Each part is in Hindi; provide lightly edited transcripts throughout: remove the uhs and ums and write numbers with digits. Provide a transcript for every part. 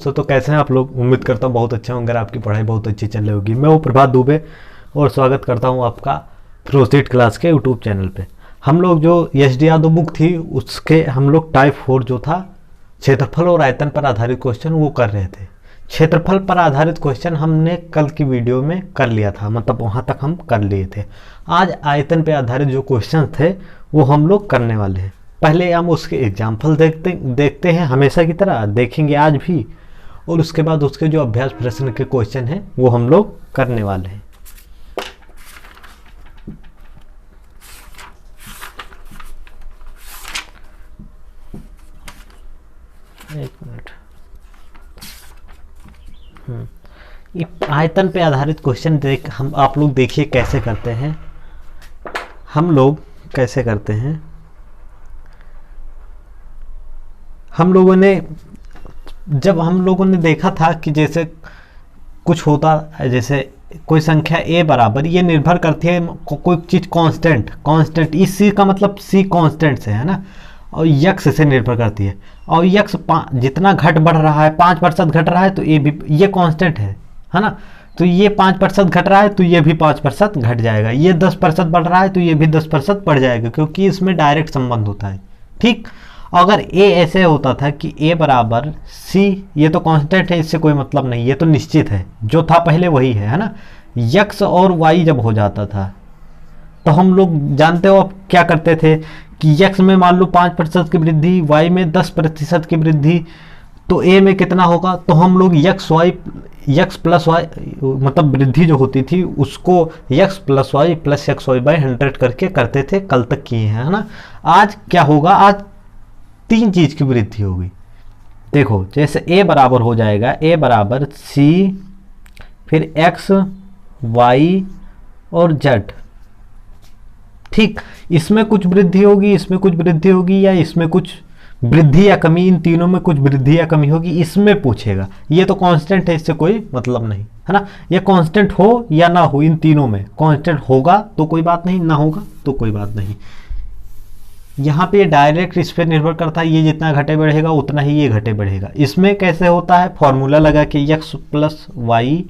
तो कैसे हैं आप लोग। उम्मीद करता हूँ बहुत अच्छे होंगे, आपकी पढ़ाई बहुत अच्छी चल रही होगी। मैं वो प्रभात दुबे और स्वागत करता हूँ आपका फिरोस्टेट क्लास के यूट्यूब चैनल पे। हम लोग जो एस.डी. यादव बुक थी उसके हम लोग टाइप 4 जो था क्षेत्रफल और आयतन पर आधारित क्वेश्चन वो कर रहे थे। क्षेत्रफल पर आधारित क्वेश्चन हमने कल की वीडियो में कर लिया था, मतलब वहाँ तक हम कर लिए थे। आज आयतन पे आधारित जो क्वेश्चन थे वो हम लोग करने वाले हैं। पहले हम उसके एग्जाम्पल देखते हैं, हमेशा की तरह देखेंगे आज भी, और उसके बाद उसके जो अभ्यास प्रश्न के क्वेश्चन हैं वो हम लोग करने वाले हैं। एक मिनट। आयतन पे आधारित क्वेश्चन हम आप लोग देखिए कैसे करते हैं। हम लोग कैसे करते हैं, हम लोगों ने देखा था कि जैसे कुछ होता है, जैसे कोई संख्या a बराबर, ये निर्भर करती है कोई चीज़ कांस्टेंट, इस c का मतलब c कांस्टेंट से है ना, और यक्स से निर्भर करती है। और यक्स जितना घट बढ़ रहा है, 5% घट रहा है तो ये भी, ये कांस्टेंट है ना, तो ये 5% घट रहा है तो ये भी 5% घट जाएगा। ये 10% बढ़ रहा है तो ये भी 10% बढ़ जाएगा, क्योंकि इसमें डायरेक्ट संबंध होता है। ठीक, अगर a ऐसे होता था कि a बराबर c, ये तो कांस्टेंट है, इससे कोई मतलब नहीं, ये तो निश्चित है, जो था पहले वही है ना। x और y जब हो जाता था तो हम लोग जानते हो अब क्या करते थे कि x में मान लो 5% की वृद्धि, y में 10% की वृद्धि, तो a में कितना होगा, तो हम लोग x प्लस y, मतलब वृद्धि जो होती थी उसको x plus Y plus X Y by 100 करके करते थे, कल तक किए हैं, है ना। आज क्या होगा, आज 3 चीज की वृद्धि होगी। देखो जैसे a बराबर हो जाएगा, a बराबर c, फिर x, y और z। ठीक, इसमें कुछ वृद्धि होगी, इसमें कुछ वृद्धि होगी, या इसमें कुछ वृद्धि या कमी, इन तीनों में कुछ वृद्धि या कमी होगी, इसमें पूछेगा। ये तो कांस्टेंट है, इससे कोई मतलब नहीं, है ना। ये कांस्टेंट हो या ना हो, इन तीनों में कांस्टेंट होगा तो कोई बात नहीं, ना होगा तो कोई बात नहीं। यहाँ पे डायरेक्ट इस पर निर्भर करता है, ये जितना घटे बढ़ेगा उतना ही ये घटे बढ़ेगा। इसमें कैसे होता है, फॉर्मूला लगा के x प्लस वाई,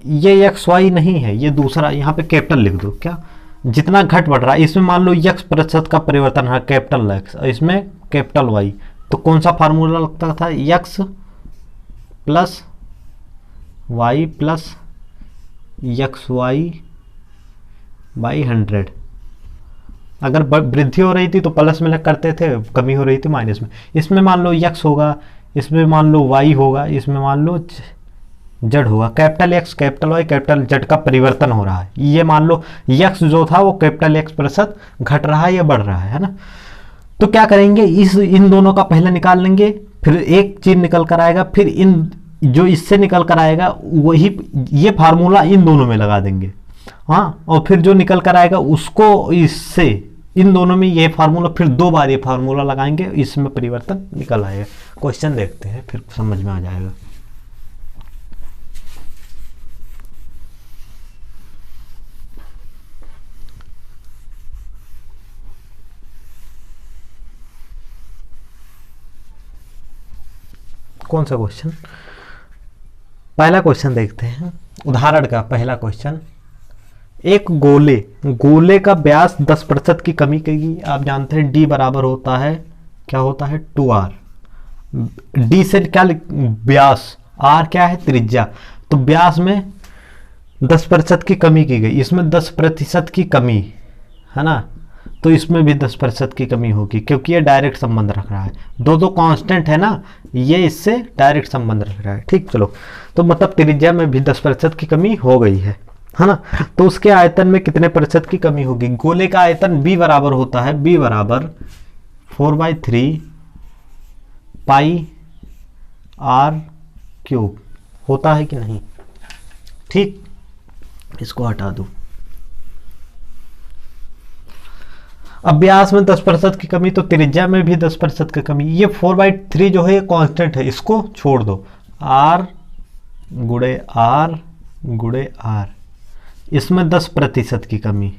ये एक्स वाई नहीं है, ये दूसरा, यहाँ पे कैपिटल लिख दो। क्या, जितना घट बढ़ रहा है, इसमें मान लो x% का परिवर्तन है, कैपिटल x, इसमें कैपिटल y, तो कौन सा फार्मूला लगता था, x plus Y plus X Y by 100। अगर वृद्धि हो रही थी तो प्लस में करते थे, कमी हो रही थी माइनस में। इसमें मान लो x होगा, इसमें मान लो y होगा, इसमें मान लो z होगा। Capital x capital y capital z का परिवर्तन हो रहा है। ये मान लो x जो था वो कैपिटल x% घट रहा है या बढ़ रहा है ना। तो क्या करेंगे, इन दोनों का पहले निकाल लेंगे, फिर एक चीज निकल कर आएगा, फिर इन जो इससे निकल कर आएगा वही, ये फार्मूला इन दोनों में लगा देंगे, हाँ, और फिर जो निकल कर आएगा उसको इससे, इन दोनों में ये फार्मूला, फिर 2 बार ये फार्मूला लगाएंगे, इसमें परिवर्तन निकल आएगा। क्वेश्चन देखते हैं, फिर समझ में आ जाएगा। कौन सा क्वेश्चन, पहला क्वेश्चन देखते हैं, उदाहरण का पहला क्वेश्चन। एक गोले का व्यास 10% की कमी की, आप जानते हैं d बराबर होता है, क्या होता है, 2r। d से क्या, व्यास, r क्या है, त्रिज्या, तो व्यास में 10% की कमी की गई, इसमें 10% की कमी है ना, तो इसमें भी 10% की कमी होगी, क्योंकि ये डायरेक्ट संबंध रख रहा है, दो कांस्टेंट है ना, ये इससे डायरेक्ट संबंध रख रहा है। ठीक, चलो, तो मतलब त्रिज्या में भी 10% की कमी हो गई है ना। तो उसके आयतन में कितने प्रतिशत की कमी होगी। गोले का आयतन b बराबर होता है, b बराबर 4/3 पाई r क्यूब होता है कि नहीं। ठीक, इसको हटा दो। अब व्यास में 10% की कमी, तो त्रिज्या में भी 10% की कमी। ये 4/3 जो है ये कांस्टेंट है, इसको छोड़ दो, r गुणे r, इसमें 10% की कमी,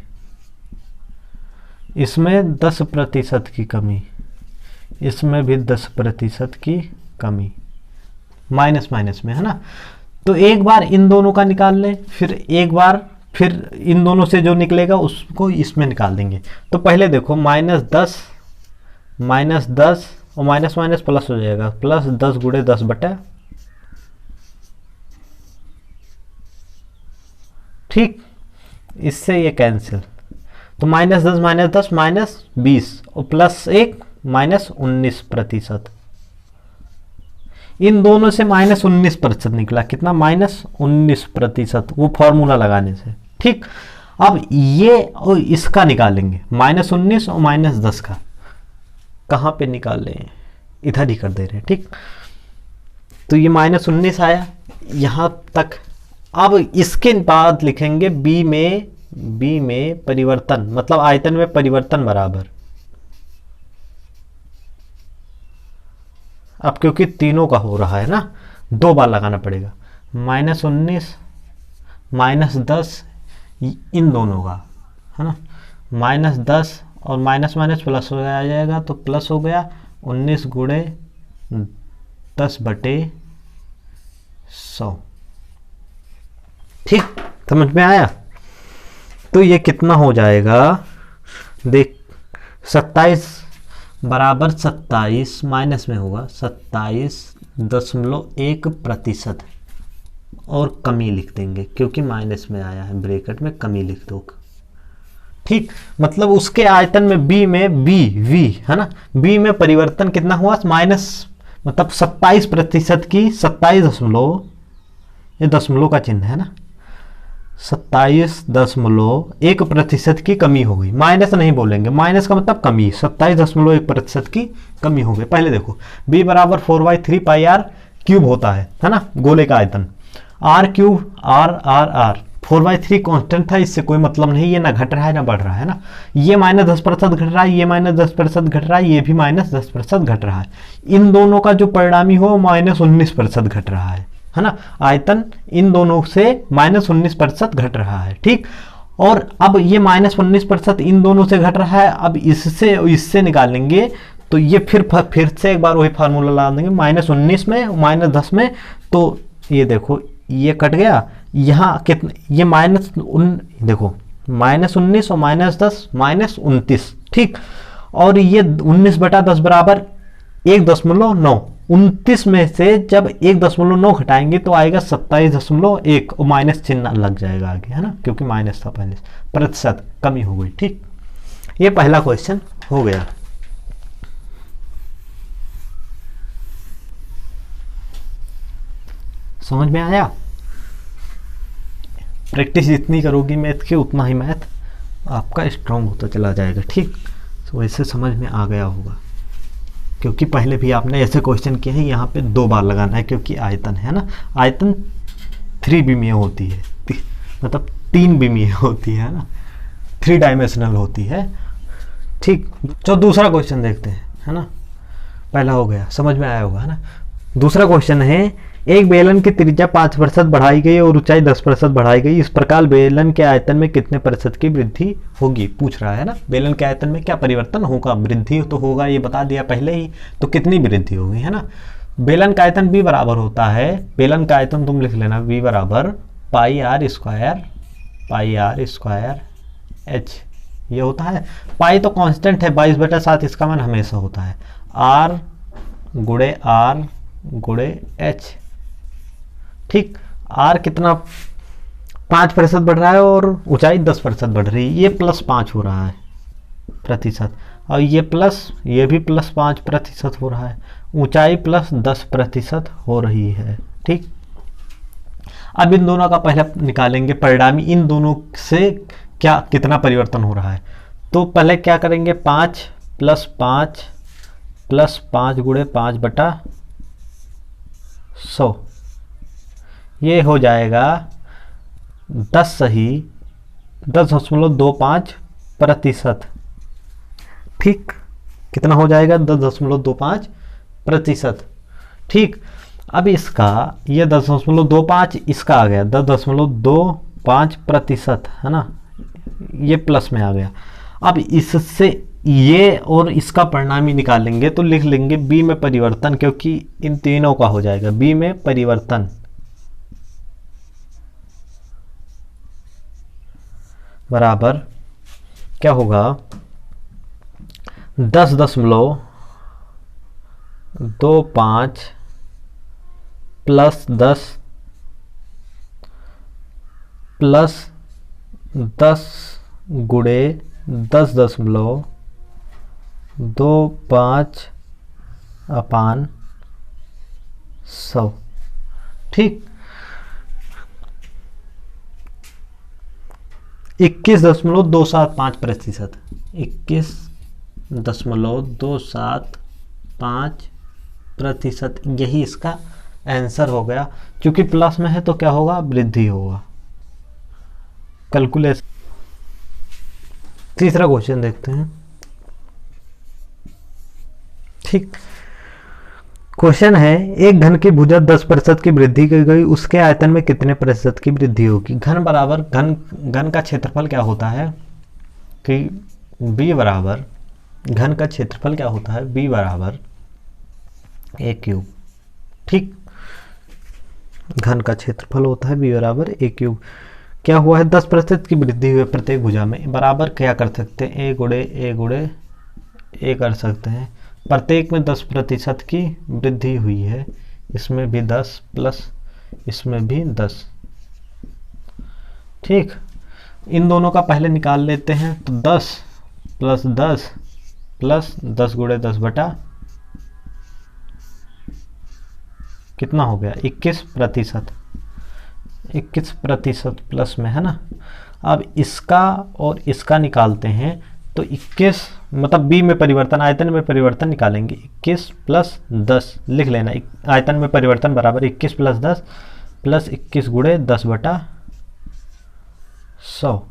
इसमें 10% की कमी, इसमें भी 10% की कमी। माइनस माइनस में, है ना। तो एक बार इन दोनों का निकाल लें, फिर एक बार फिर इन दोनों से जो निकलेगा उसको इसमें निकाल देंगे। तो पहले देखो -10 और माइनस माइनस प्लस हो जाएगा, +10 गुणे 10 बटा, ठीक, इससे ये कैंसिल। तो -10 -20 और +1 -19%। इन दोनों से -19% निकला, कितना, -19%, वो फॉर्मूला लगाने से, ठीक। अब ये और इसका निकालेंगे, -19 और -10 का, कहाँ पे निकाल लें, इधर ही कर दे रहे हैं, ठीक। तो ये -19 आया यहाँ तक। अब इसके बाद लिखेंगे बी में परिवर्तन, मतलब आयतन में परिवर्तन बराबर। अब क्योंकि तीनों का हो रहा है ना, 2 बार लगाना पड़ेगा, -19 -10 इन दोनों का, है ना, -10 और माइनस माइनस प्लस हो जाएगा, तो प्लस हो गया 19 गुणे 10 बटे 100, ठीक, समझ में आया। तो ये कितना हो जाएगा, देख 27 बराबर 27 माइनस में होगा 27.1%, और कमी लिख देंगे क्योंकि माइनस में आया है, ब्रैकेट में कमी लिख दो, ठीक। मतलब उसके आयतन में बी वी है ना, बी में परिवर्तन कितना हुआ, माइनस, मतलब 27% की 27 ये दशमलव का चिन्ह है ना, 27.1% की कमी हो गई। माइनस नहीं बोलेंगे, माइनस का मतलब कमी, 27.1% की कमी हो गई। पहले देखो b बराबर 4/3 पाई r क्यूब होता है ना, गोले का आयतन, r क्यूब r 4/3 कांस्टेंट था, इससे कोई मतलब नहीं, ये ना घट रहा है ना बढ़ रहा है ना, ये -10% घट रहा है, ये -10% घट रहा है, ये भी -10% घट रहा है। इन दोनों का जो परिणामी हो -19% घट रहा है ना, आयतन इन दोनों से -19% घट रहा है, ठीक। और अब ये -19% इन दोनों से घट रहा है, अब इससे निकालेंगे, तो ये फिर से एक बार वही फार्मूला लगा देंगे, -19 में -10 में, तो ये देखो ये कट गया, यहाँ कितने, ये देखो -19 और -10 -29, ठीक। और ये 19 बटा 10 बराबर 1.9, 29 में से जब 1.9 घटाएंगे तो आएगा 27.1, और माइनस चिन्ह लग जाएगा आगे, है ना, क्योंकि माइनस था पहले, प्रतिशत कमी हो गई, ठीक। ये पहला क्वेश्चन हो गया। समझ में आया। प्रैक्टिस जितनी करोगी मैथ की, उतना ही मैथ आपका स्ट्रांग होता चला जाएगा, ठीक। तो वैसे समझ में आ गया होगा, क्योंकि पहले भी आपने ऐसे क्वेश्चन किए हैं। यहाँ पे 2 बार लगाना है क्योंकि आयतन है ना, आयतन 3 विमीय होती है, मतलब 3 विमीय होती है ना, 3 डायमेंशनल होती है, ठीक। तो दूसरा क्वेश्चन देखते हैं, है ना, पहला हो गया, समझ में आया होगा, है ना। दूसरा क्वेश्चन है, एक बेलन की त्रिज्या 5% बढ़ाई गई और ऊंचाई 10% बढ़ाई गई, इस प्रकार बेलन के आयतन में कितने प्रतिशत की वृद्धि होगी, पूछ रहा है ना। बेलन के आयतन में क्या परिवर्तन होगा, वृद्धि तो होगा, ये बता दिया पहले ही, तो कितनी वृद्धि होगी, है ना। बेलन का आयतन b बराबर होता है, बेलन का आयतन तुम लिख लेना, b बराबर पाई r स्क्वायर h, ये होता है। पाई तो कांस्टेंट है, 22/7 इसका मान हमेशा होता है, r गुणे h, ठीक। r कितना 5% बढ़ रहा है और ऊंचाई 10% बढ़ रही है, ये +5 हो रहा है प्रतिशत, और ये भी +5% हो रहा है, ऊंचाई +10% हो रही है, ठीक। अब इन दोनों का पहले निकालेंगे परिणामी, इन दोनों से क्या कितना परिवर्तन हो रहा है। तो पहले क्या करेंगे, 5 + 5 गुणे 5/100, ये हो जाएगा 10.25%, ठीक। कितना हो जाएगा, 10.25%, ठीक। अब इसका ये 10.25 इसका आ गया 10.25%, है ना, ये प्लस में आ गया। अब इससे ये और इसका परिणाम ही निकालेंगे तो लिख लेंगे बी में परिवर्तन, क्योंकि इन तीनों का हो जाएगा बी में परिवर्तन बराबर क्या होगा 10.25 प्लस 10 प्लस 10 गुणे 10.25 अपान 100। ठीक, 21.275%, 21.275%, यही इसका आंसर हो गया। क्योंकि प्लस में है तो क्या होगा, वृद्धि होगा। कैलकुलेशन। तीसरा क्वेश्चन देखते हैं। ठीक, क्वेश्चन है एक घन की भुजा 10% की वृद्धि की गई, उसके आयतन में कितने प्रतिशत की वृद्धि होगी। घन बराबर घन का क्षेत्रफल क्या होता है कि b बराबर, घन का क्षेत्रफल क्या होता है, b बराबर a क्यूब। ठीक, घन का क्षेत्रफल होता है b बराबर a क्यूब। क्या हुआ है, 10% की वृद्धि हुई प्रत्येक भुजा में, बराबर क्या कर सकते हैं, a गुणे a कर सकते हैं। प्रत्येक में 10% की वृद्धि हुई है, इसमें भी 10 प्लस इसमें भी 10। ठीक, इन दोनों का पहले निकाल लेते हैं तो 10 प्लस 10 प्लस 10 गुणे 10 बटा कितना हो गया 21%, 21% प्लस में है ना। अब इसका और इसका निकालते हैं तो 21 मतलब b में परिवर्तन, आयतन में परिवर्तन निकालेंगे। 21 प्लस 10 लिख लेना, आयतन में परिवर्तन बराबर 21 प्लस 10 प्लस 21 गुणे 10 बटा 100।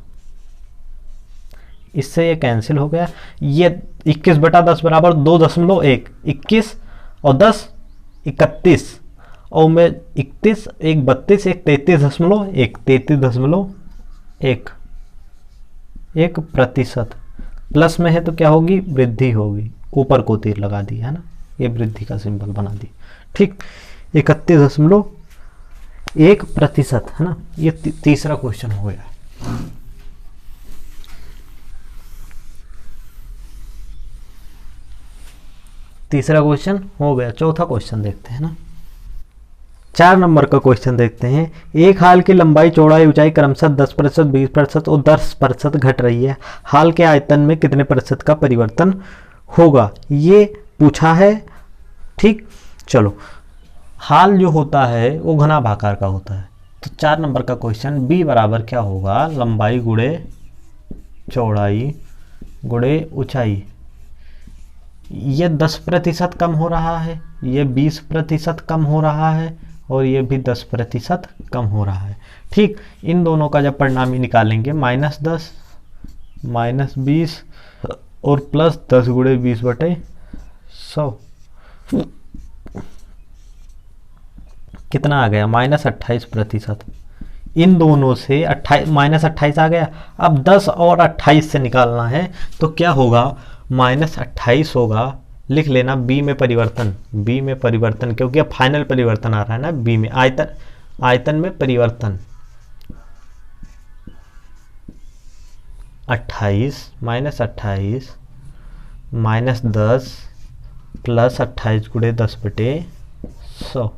इससे ये कैंसिल हो गया। ये 21 बटा 10 बराबर 2.1, 21 और 10 31 और में 31 एक 32 एक 33.1 प्लस में है तो क्या होगी, वृद्धि होगी। ऊपर को तीर लगा दी है ना, ये वृद्धि का सिंबल बना दी। ठीक, 31.1% है ना। ये तीसरा क्वेश्चन हो गया। तीसरा क्वेश्चन हो गया। चौथा क्वेश्चन देखते हैं ना, 4 नंबर का क्वेश्चन देखते हैं। एक हाल की लंबाई चौड़ाई ऊंचाई क्रमशः 10%, 20% और 10% घट रही है। हाल के आयतन में कितने प्रतिशत का परिवर्तन होगा, ये पूछा है। ठीक, चलो, हाल जो होता है वो घनाभाकार का होता है। तो 4 नंबर का क्वेश्चन b बराबर क्या होगा, लंबाई गुणे चौड़ाई गुणे ऊंचाई। ये 10% कम हो रहा है, ये 20% कम हो रहा है और ये भी 10% कम हो रहा है। ठीक, इन दोनों का जब परिणामी निकालेंगे -10 -20 और प्लस 10 गुणे 20 बटे 100 कितना आ गया, -28%। इन दोनों से -28 आ गया। अब 10 और 28 से निकालना है तो क्या होगा, -28 होगा। लिख लेना b में परिवर्तन, b में परिवर्तन क्योंकि अब फाइनल परिवर्तन आ रहा है ना b में। आयतन में परिवर्तन 28 -28 -10 प्लस 28 गुणे 10 बटे 100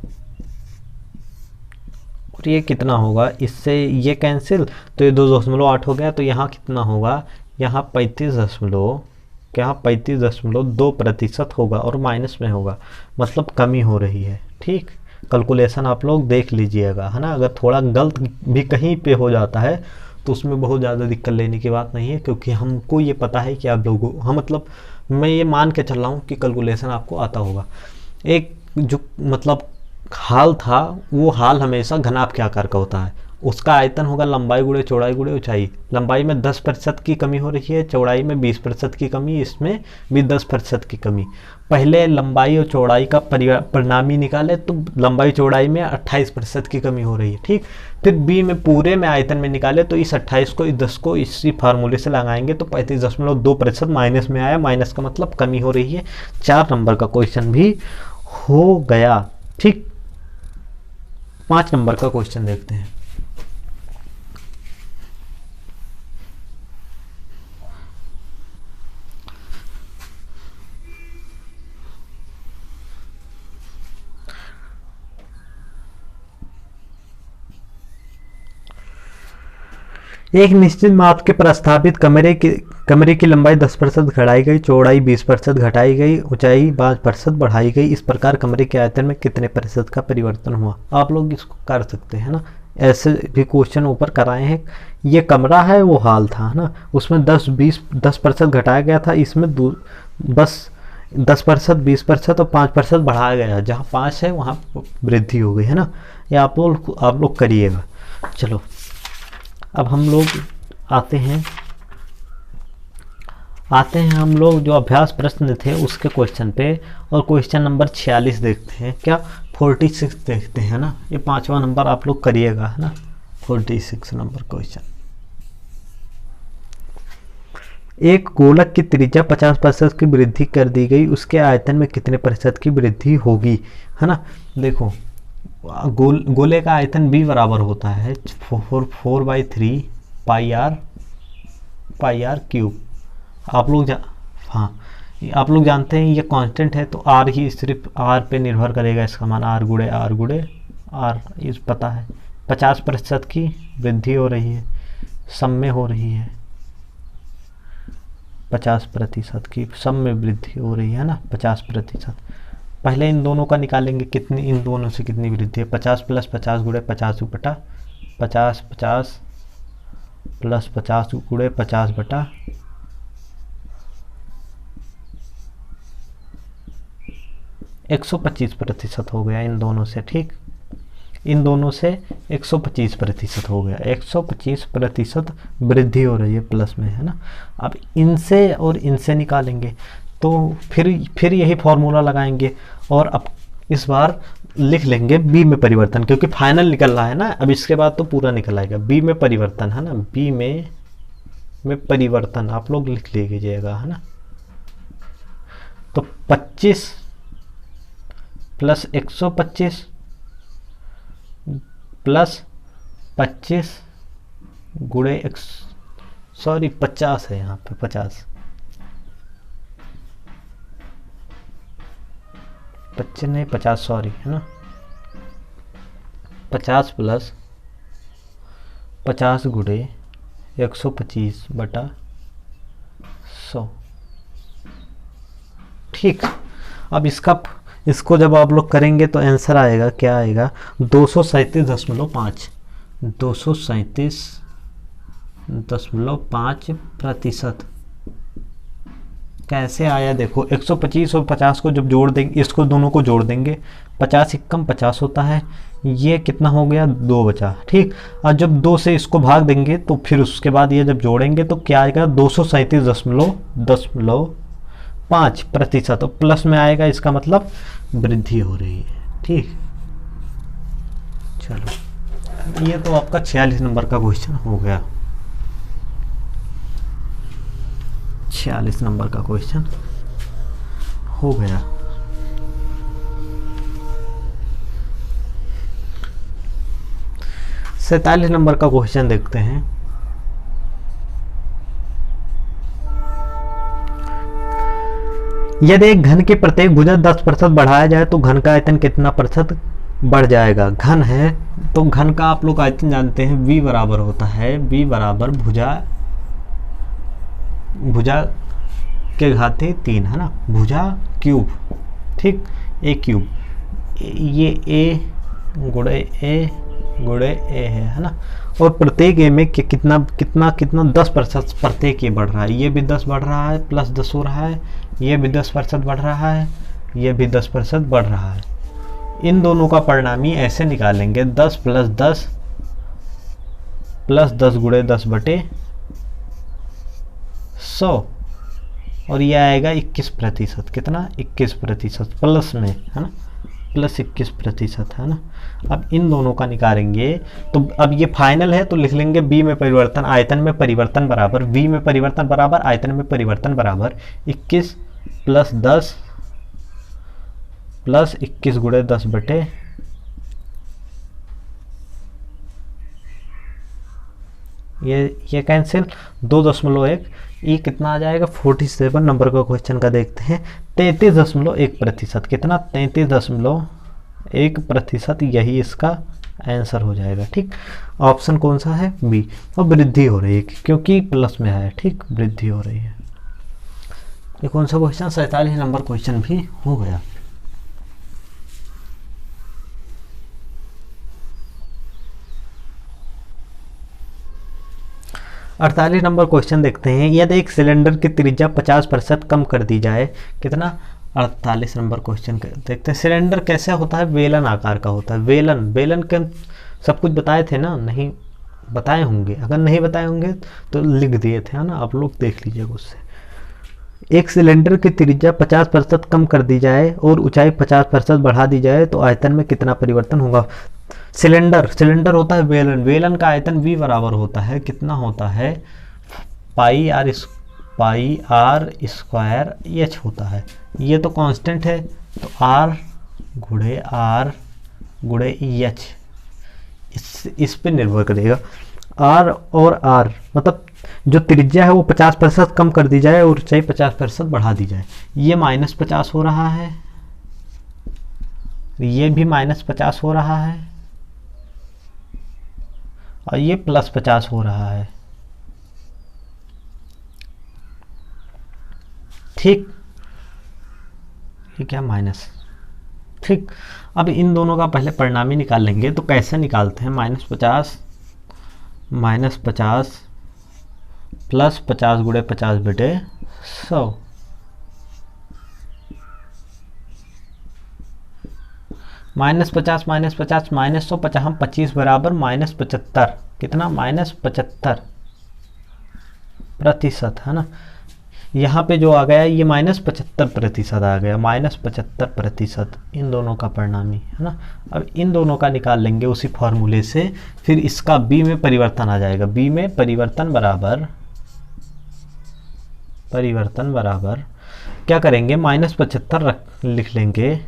और ये कितना होगा, इससे ये कैंसिल तो ये 2.8 हो गया। तो यहाँ कितना होगा, यहाँ 35.2% होगा और माइनस में होगा, मतलब कमी हो रही है। ठीक, कैलकुलेशन आप लोग देख लीजिएगा है ना। अगर थोड़ा गलत भी कहीं पे हो जाता है तो उसमें बहुत ज़्यादा दिक्कत लेने की बात नहीं है, क्योंकि हमको ये पता है कि आप लोगों, हम मतलब मैं ये मान के चल रहा हूँ कि कैलकुलेशन आपको आता होगा। एक जो मतलब हाल था, वो हाल हमेशा घनाभ के आकार का होता है उसका आयतन होगा लंबाई गुणे चौड़ाई गुणे ऊंचाई। लंबाई में 10% की कमी हो रही है, चौड़ाई में 20% की कमी, इसमें भी 10% की कमी। पहले लंबाई और चौड़ाई का परिणामी निकाले तो लंबाई चौड़ाई में 28% की कमी हो रही है, ठीक। फिर बी में पूरे में आयतन में निकाले तो इस 28 को इस 10 को इसी फार्मूले से लगाएंगे तो 35.2% माइनस में आया, माइनस का मतलब कमी हो रही है। 4 नंबर का क्वेश्चन भी हो गया, ठीक। 5 नंबर का क्वेश्चन देखते हैं। एक निश्चित माप के प्रस्तावित कमरे की लंबाई 10% घटाई गई, चौड़ाई 20% घटाई गई, ऊंचाई 5% बढ़ाई गई। इस प्रकार कमरे के आयतन में कितने प्रतिशत का परिवर्तन हुआ? आप लोग इसको कर सकते हैं ना, ऐसे भी क्वेश्चन ऊपर कराए हैं। ये कमरा है, वो हॉल था, है ना, उसमें 10% घटाया गया था, इसमें बस 10%, 20% और 5% बढ़ाया गया। जहाँ 5 है वहाँ वृद्धि हो गई, है ना। ये आप लोग करिएगा। चलो अब हम लोग आते हैं हम लोग जो अभ्यास प्रश्न थे उसके क्वेश्चन पे, और क्वेश्चन नंबर 46 देखते हैं, क्या 46 देखते हैं ना। ये 5वां नंबर आप लोग करिएगा, है ना। 46 नंबर क्वेश्चन। एक गोलक की त्रिज्या 50% की वृद्धि कर दी गई, उसके आयतन में कितने प्रतिशत की वृद्धि होगी, है ना। देखो गोले का आयतन b बराबर होता है 4/3 पाई आर क्यूब। आप लोग जानते हैं ये कांस्टेंट है, तो r ही सिर्फ r पे निर्भर करेगा, इसका मान r गुणे r इस पता है। 50% की वृद्धि हो रही है, सम में हो रही है, 50% की सम में वृद्धि हो रही है ना, 50%। पहले इन दोनों का निकालेंगे, कितनी इन दोनों से कितनी वृद्धि है। 50 + 50 गुणे 50 बटा 50, 50 + 50 गुणे 50 बटा 125% हो गया इन दोनों से, ठीक। इन दोनों से 125% हो गया, 125% वृद्धि हो रही है प्लस में, है ना। अब इनसे और इनसे निकालेंगे तो फिर यही फॉर्मूला लगाएंगे, और अब इस बार लिख लेंगे बी में परिवर्तन, क्योंकि फाइनल निकल रहा है ना। अब इसके बाद तो पूरा निकल आएगा। बी में परिवर्तन, है ना, बी में परिवर्तन आप लोग लिख लीजिएगा, है ना। तो 25 + 125 + 25 गुणे 50 है यहाँ पे, 50 नहीं 50 सॉरी, है ना। 50 + 50 गुणे 125 बटा 100, ठीक। अब इसको जब आप लोग करेंगे तो आंसर आएगा, क्या आएगा, 237.5 237.5%। कैसे आया देखो, 125 और 50 को जब जोड़ देंगे, इसको दोनों को जोड़ देंगे, 50 × 50 होता है, ये कितना हो गया, 2 बचा, ठीक। और जब 2 से इसको भाग देंगे तो फिर उसके बाद ये जब जोड़ेंगे तो क्या आएगा, 237.5%, और प्लस में आएगा, इसका मतलब वृद्धि हो रही है, ठीक। चलो ये तो आपका 46 नंबर का क्वेश्चन हो गया। 46 नंबर का क्वेश्चन हो गया। सैंतालीस नंबर का क्वेश्चन देखते हैं। यदि एक घन की प्रत्येक भुजा 10% बढ़ाया जाए तो घन का आयतन कितना प्रतिशत बढ़ जाएगा। घन है तो घन का आप लोग आयतन जानते हैं, v बराबर होता है, v बराबर भुजा के घाते 3, है ना, भुजा क्यूब, ठीक, a क्यूब, ये a गुणे a है ना। और प्रत्येक a में कितना 10% प्रत्येक ये बढ़ रहा है, ये भी 10 बढ़ रहा है, प्लस 10 हो रहा है, ये भी 10% बढ़ रहा है, ये भी 10% बढ़ रहा है। इन दोनों का परिणामी ऐसे निकालेंगे, 10 + 10 प्लस 10 गुणे 10 बटे 100, और ये आएगा 21%। कितना? 21% प्लस में, है ना, प्लस 21% है ना। अब इन दोनों का निकालेंगे तो अब ये फाइनल है, तो लिख लेंगे बी में परिवर्तन, आयतन में परिवर्तन बराबर, वी में परिवर्तन बराबर आयतन में परिवर्तन बराबर 21 प्लस 10 प्लस 21 गुणे 10 बटे, ये कैंसिल, 2.1, ये कितना आ जाएगा? 47 नंबर का क्वेश्चन का देखते हैं। 33.1%। कितना? 33.1%, यही इसका आंसर हो जाएगा। ठीक, ऑप्शन कौन सा है? बी। और वृद्धि हो रही है क्योंकि प्लस में है। ठीक, वृद्धि हो रही है। ये कौन सा क्वेश्चन? 47 नंबर क्वेश्चन भी हो गया। अड़तालीस नंबर क्वेश्चन देखते हैं। यदि एक सिलेंडर की त्रिज्या 50% कम कर दी जाए, कितना? 48 नंबर क्वेश्चन देखते हैं। सिलेंडर कैसा होता है? वेलन आकार का होता है। वेलन के सब कुछ बताए थे ना? नहीं बताए होंगे, अगर नहीं बताए होंगे तो लिख दिए थे, है ना, आप लोग देख लीजिएगा उससे। एक सिलेंडर की त्रिज्या 50% कम कर दी जाए और ऊंचाई 50% बढ़ा दी जाए तो आयतन में कितना परिवर्तन होगा? सिलेंडर होता है वेलन का आयतन v बराबर होता है, कितना होता है? पाई आर स्क्वायर एच होता है। ये तो कांस्टेंट है, तो r गुणे एच इस पे निर्भर करेगा। r और r मतलब जो त्रिज्या है वो 50% कम कर दी जाए और ऊंचाई 50% बढ़ा दी जाए। ये -50 हो रहा है, ये भी -50 हो रहा है, और ये +50 हो रहा है। ठीक, ये क्या? माइनस। ठीक, अब इन दोनों का पहले परिणामी निकाल लेंगे। तो कैसे निकालते हैं? -50 प्लस 50 गुणे 50 बटे 100, -50 -100 हम 25 बराबर -75। कितना? -75%, है ना। यहाँ पे जो आ गया ये -75% आ गया, -75%, इन दोनों का परिणामी, है ना। अब इन दोनों का निकाल लेंगे उसी फॉर्मूले से, फिर इसका बी में परिवर्तन आ जाएगा। बी में परिवर्तन बराबर क्या करेंगे? -75 लिख लेंगे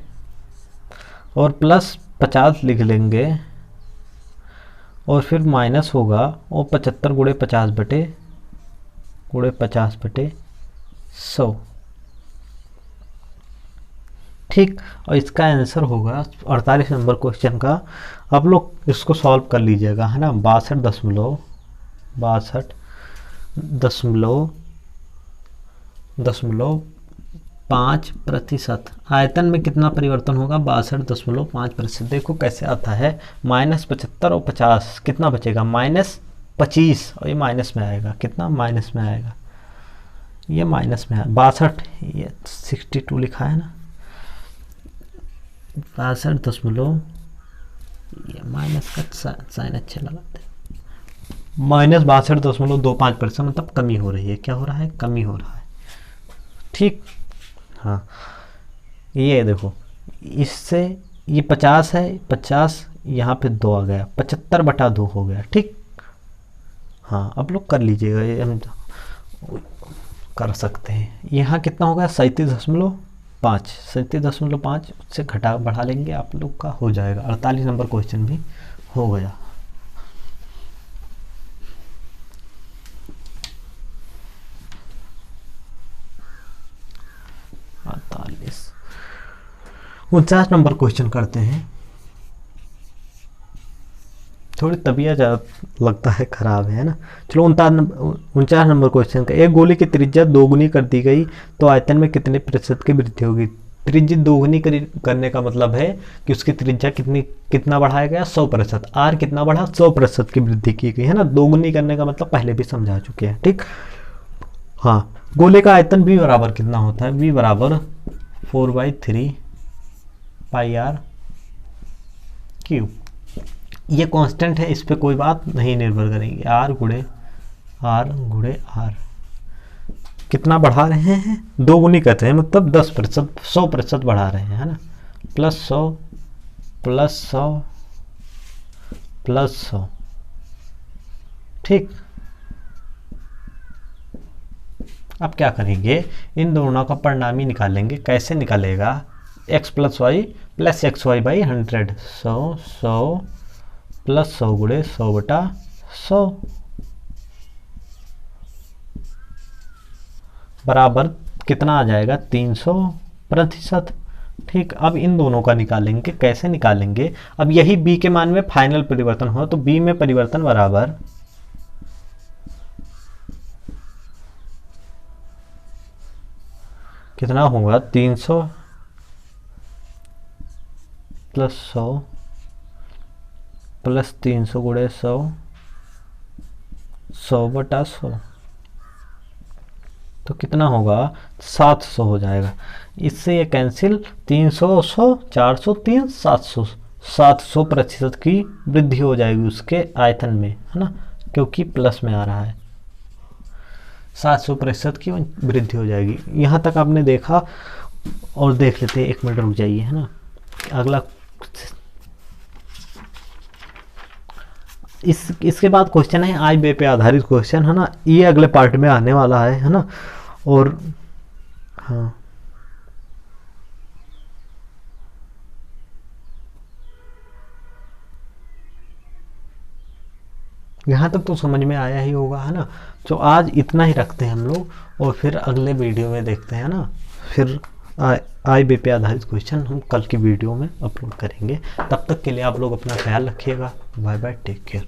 और +50 लिख लेंगे, और फिर माइनस होगा और 75 गुणे 50 बटे 100। ठीक, और इसका आंसर होगा 48 नंबर क्वेश्चन का। आप लोग इसको सॉल्व कर लीजिएगा, है ना। 62.5%। आयतन में कितना परिवर्तन होगा? 62.5%। देखो कैसे आता है, -75 और 50, कितना बचेगा? -25, और ये माइनस में आएगा। कितना? माइनस में आएगा, ये माइनस में है। 62, ये 62 लिखा है ना, 62 ये माइनस का साइन अच्छे लगाते हैं। -62.25%, मतलब कमी हो रही है। क्या हो रहा है? कमी हो रहा है। ठीक, हाँ, ये देखो, इससे ये 50 है, 50 यहाँ पे 2 आ गया, 75/2 हो गया। ठीक, हाँ, अब लोग कर लीजिएगा, ये हम कर सकते हैं। यहाँ कितना हो गया? 37.5 से घटा बढ़ा लेंगे, आप लोग का हो जाएगा। 48 नंबर क्वेश्चन भी हो गया। अड़तालीस 49 नंबर क्वेश्चन करते हैं। थोड़ी तबीयत लगता है खराब है ना। चलो 49 नंबर क्वेश्चन का, एक गोली की त्रिज्या दोगुनी कर दी गई तो आयतन में कितने प्रतिशत की वृद्धि होगी? त्रिज्या दोगुनी करने का मतलब है कि उसकी त्रिज्या कितना बढ़ाया गया? 100%। आर कितना बढ़ा? 100% की वृद्धि की गई, है ना। दोगुनी करने का मतलब पहले भी समझा चुके हैं। ठीक, हाँ, गोले का आयतन v बराबर कितना होता है? v बराबर 4/3 πr क्यूब। ये कांस्टेंट है, इस पे कोई बात नहीं निर्भर करेंगी। आर गुणे आर कितना बढ़ा रहे हैं, 2 गुनी कहते हैं, मतलब 10%, 100% बढ़ा रहे हैं, है ना, +100 +100 +100, ठीक। अब क्या करेंगे, इन दोनों का परिणामी निकालेंगे। कैसे निकालेगा, x + y + xy/100, 100 +100 गुणे 100/100 बराबर कितना आ जाएगा, 300%, ठीक। अब इन दोनों का निकालेंगे। कैसे निकालेंगे, अब यही b के मान में फाइनल परिवर्तन हो, तो b में परिवर्तन बराबर कितना होगा, 300 + 100 + 300 गुणे 100, 100/100, तो कितना होगा, 700 हो जाएगा। इससे ये कैंसिल, 300 100 400 3 700, 700% की वृद्धि हो जाएगी उसके आयतन में, है ना, क्योंकि प्लस में आ रहा है, 700% की वृद्धि हो जाएगी। यहाँ तक आपने देखा, और देख लेते हैं, 1 मिनट रुक जाइए, है ना। अगला इसके बाद क्वेश्चन है आई बे पे आधारित क्वेश्चन, है ना, ये अगले पार्ट में आने वाला है ना। और हाँ, यहाँ तक तो समझ में आया ही होगा, है ना। तो आज इतना ही रखते हैं हम लोग, और फिर अगले वीडियो में देखते हैं ना। फिर आई बे पे आधारित क्वेश्चन हम कल की वीडियो में अपलोड करेंगे। तब तक के लिए आप लोग अपना ख्याल रखिएगा। Bye bye, take care.